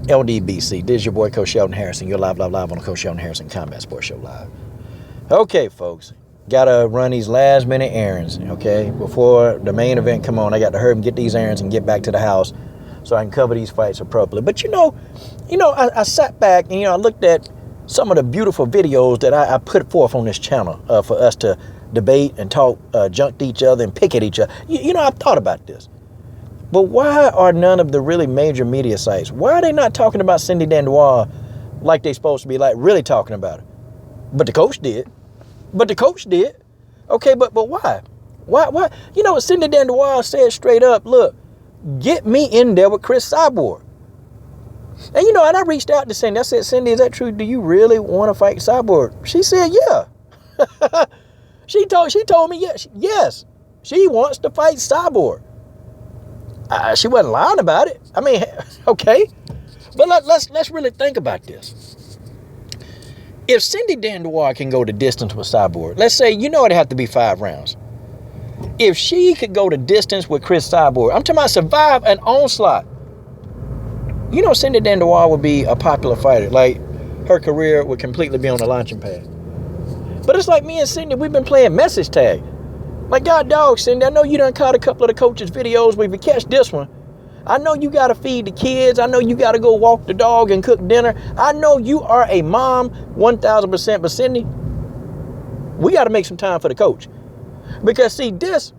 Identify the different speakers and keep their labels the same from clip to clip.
Speaker 1: LDBC. This is your boy, Coach Sheldon Harrison. You're live on the Coach Sheldon Harrison Combat Sports Show Live. Okay, folks. Got to run these last minute errands, okay? Before the main event come on, I got to hurry and get these errands and get back to the house so I can cover these fights appropriately. But I sat back and, I looked at some of the beautiful videos that I put forth on this channel for us to debate and talk junk to each other and pick at each other. I've thought about this. But why are none of the really major media sites, why are they not talking about Cindy Dandois like they're supposed to be, like really talking about it? But the coach did. Okay, but why? Why? Cindy Dandois said straight up, look, get me in there with Chris Cyborg. And, and I reached out to Cindy. I said, Cindy, is that true? Do you really want to fight Cyborg? She said, yeah. She told me, yes. She wants to fight Cyborg. She wasn't lying about it. I mean, okay. But let's really think about this. If Cindy Dandois can go the distance with Cyborg, let's say, it'd have to be 5 rounds. If she could go the distance with Chris Cyborg, I'm talking about survive an onslaught. Cindy Dandois would be a popular fighter. Like, her career would completely be on the launching pad. But it's like me and Cindy, we've been playing message tag. Like, God dog, Cindy, I know you done caught a couple of the coaches' videos, but if you catch this one, I know you got to feed the kids. I know you got to go walk the dog and cook dinner. I know you are a mom, 1,000%. But Cindy, we got to make some time for the coach. Because, see, this,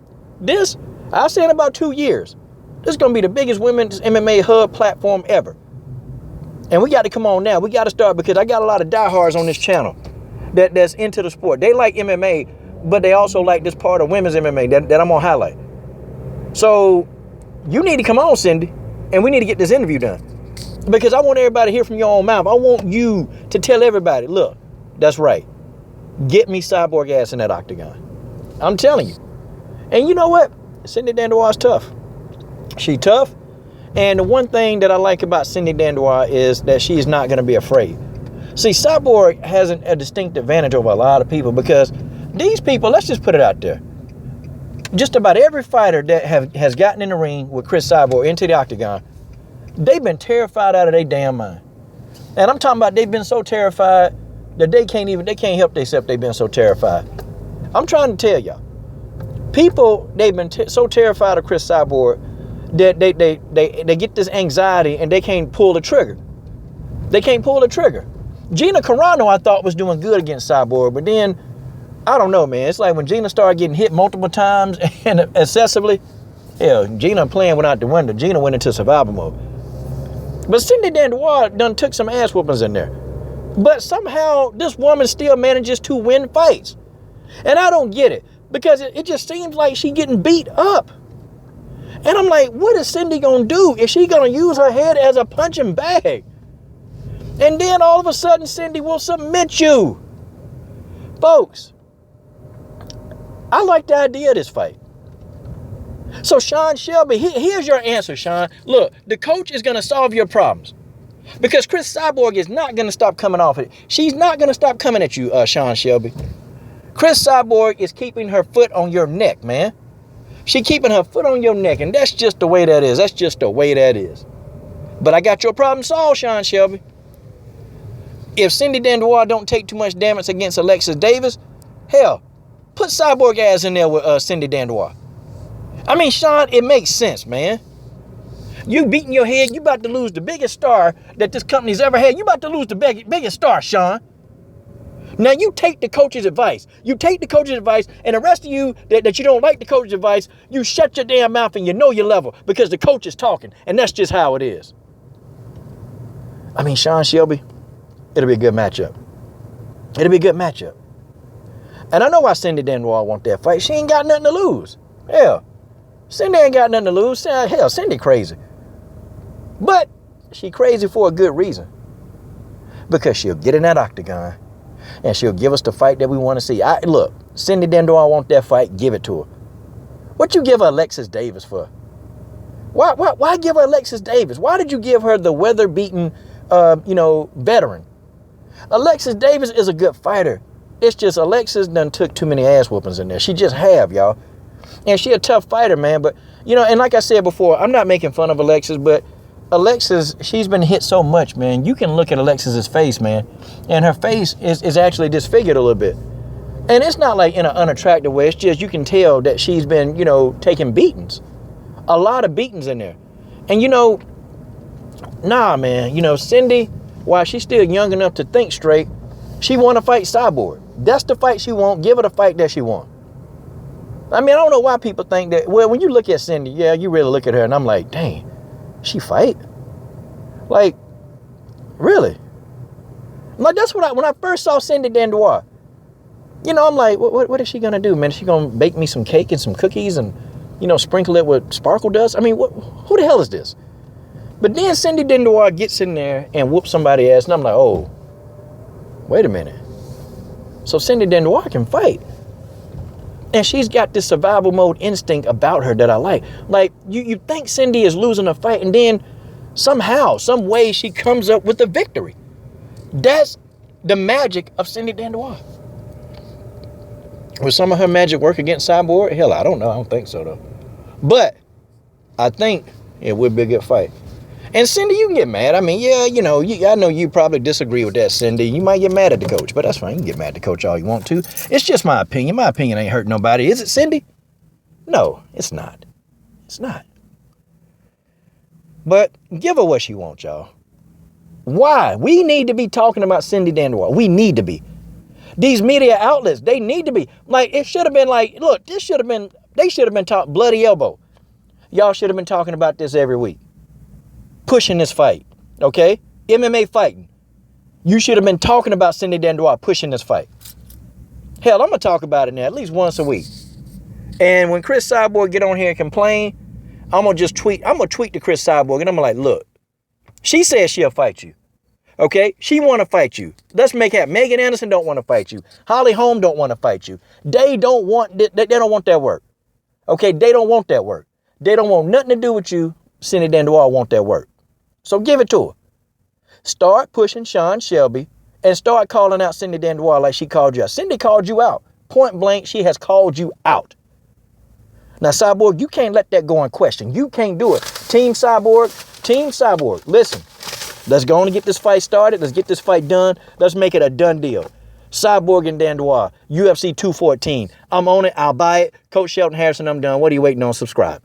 Speaker 1: I'll say in about 2 years, this is going to be the biggest women's MMA hub platform ever. And we got to come on now. We got to start, because I got a lot of diehards on this channel that's into the sport. They like MMA, but they also like this part of women's MMA that I'm going to highlight. So you need to come on, Cindy, and we need to get this interview done. Because I want everybody to hear from your own mouth. I want you to tell everybody, look, that's right. Get me Cyborg ass in that octagon. I'm telling you. And you know what? Cindy Dandois is tough. She tough. And the one thing that I like about Cindy Dandois is that she's not going to be afraid. See, Cyborg has a distinct advantage over a lot of people, because these people, let's just put it out there. Just about every fighter that has gotten in the ring with Chris Cyborg into the octagon, they've been terrified out of their damn mind. And I'm talking about they've been so terrified that they can't help themselves. They've been so terrified. I'm trying to tell y'all, people, they've been so terrified of Chris Cyborg that they get this anxiety and they can't pull the trigger. They can't pull the trigger. Gina Carano, I thought, was doing good against Cyborg, but then, I don't know, man. It's like when Gina started getting hit multiple times and excessively, hell, Gina playing went out the window. Gina went into survival mode. But Cindy Dandois done took some ass whoopings in there. But somehow, this woman still manages to win fights. And I don't get it, because it just seems like she getting beat up. And I'm like, what is Cindy gonna do? Is she gonna use her head as a punching bag? And then all of a sudden, Cindy will submit you. Folks, I like the idea of this fight. So Sean Shelby, here's your answer, Sean. Look, the coach is going to solve your problems. Because Chris Cyborg is not going to stop coming off it. She's not going to stop coming at you, Sean Shelby. Chris Cyborg is keeping her foot on your neck, man. She keeping her foot on your neck, and that's just the way that is. That's just the way that is. But I got your problem solved, Sean Shelby. If Cindy Dandois don't take too much damage against Alexis Davis, hell, put Cyborg ass in there with Cindy Dandois. I mean, Sean, it makes sense, man. You beating your head, you about to lose the biggest star that this company's ever had. You about to lose the biggest star, Sean. Now, you take the coach's advice. You take the coach's advice, and the rest of you that you don't like the coach's advice, you shut your damn mouth and you know your level, because the coach is talking, and that's just how it is. I mean, Sean Shelby, it'll be a good matchup. It'll be a good matchup. And I know why Cindy Dandois want that fight. She ain't got nothing to lose. Hell, Cindy ain't got nothing to lose. Hell, Cindy crazy. But she crazy for a good reason. Because she'll get in that octagon and she'll give us the fight that we want to see. Look, Cindy Dandois want that fight, give it to her. What you give her Alexis Davis for? Why give her Alexis Davis? Why did you give her the weather-beaten, veteran? Alexis Davis is a good fighter. It's just Alexis done took too many ass whoopings in there. She just have, y'all. And she a tough fighter, man. But, and like I said before, I'm not making fun of Alexis, but Alexis, she's been hit so much, man. You can look at Alexis's face, man, and her face is actually disfigured a little bit. And it's not like in an unattractive way. It's just you can tell that she's been, taking beatings. A lot of beatings in there. And, nah, man. Cindy, while she's still young enough to think straight, she want to fight Cyborg. That's the fight she want. Give her the fight that she want. I mean, I don't know why people think that. Well, when you look at Cindy, yeah, you really look at her, and I'm like, dang, she fight? Like, really? Like, that's what when I first saw Cindy Dandois, I'm like, what is she going to do, man? Is she going to bake me some cake and some cookies and, sprinkle it with sparkle dust? I mean, who the hell is this? But then Cindy Dandois gets in there and whoops somebody's ass, and I'm like, oh, wait a minute. So Cindy Dandois can fight. And she's got this survival mode instinct about her that I like. Like, you think Cindy is losing a fight, and then somehow, some way, she comes up with a victory. That's the magic of Cindy Dandois. Will some of her magic work against Cyborg? Hell, I don't know. I don't think so, though. But I think it would be a good fight. And Cindy, you can get mad. I mean, yeah, I know you probably disagree with that, Cindy. You might get mad at the coach, but that's fine. You can get mad at the coach all you want to. It's just my opinion. My opinion ain't hurting nobody. Is it, Cindy? No, it's not. It's not. But give her what she wants, y'all. Why? We need to be talking about Cindy Dandois. We need to be. These media outlets, they need to be. Like, it should have been like, look, they should have been taught bloody elbow. Y'all should have been talking about this every week. Pushing this fight, okay? MMA fighting. You should have been talking about Cindy Dandois pushing this fight. Hell, I'm going to talk about it now at least once a week. And when Chris Cyborg get on here and complain, I'm going to tweet to Chris Cyborg, and I'm like, look, she says she'll fight you. Okay? She want to fight you. Let's make it. Megan Anderson don't want to fight you. Holly Holm don't want to fight you. They don't want that work. Okay? They don't want that work. They don't want nothing to do with you. Cindy Dandois want that work. So give it to her. Start pushing Sean Shelby and start calling out Cindy Dandois like she called you out. Cindy called you out. Point blank, she has called you out. Now, Cyborg, you can't let that go unquestioned. You can't do it. Team Cyborg, listen. Let's go on and get this fight started. Let's get this fight done. Let's make it a done deal. Cyborg and Dandois, UFC 214. I'm on it. I'll buy it. Coach Shelton Harrison, I'm done. What are you waiting on? Subscribe.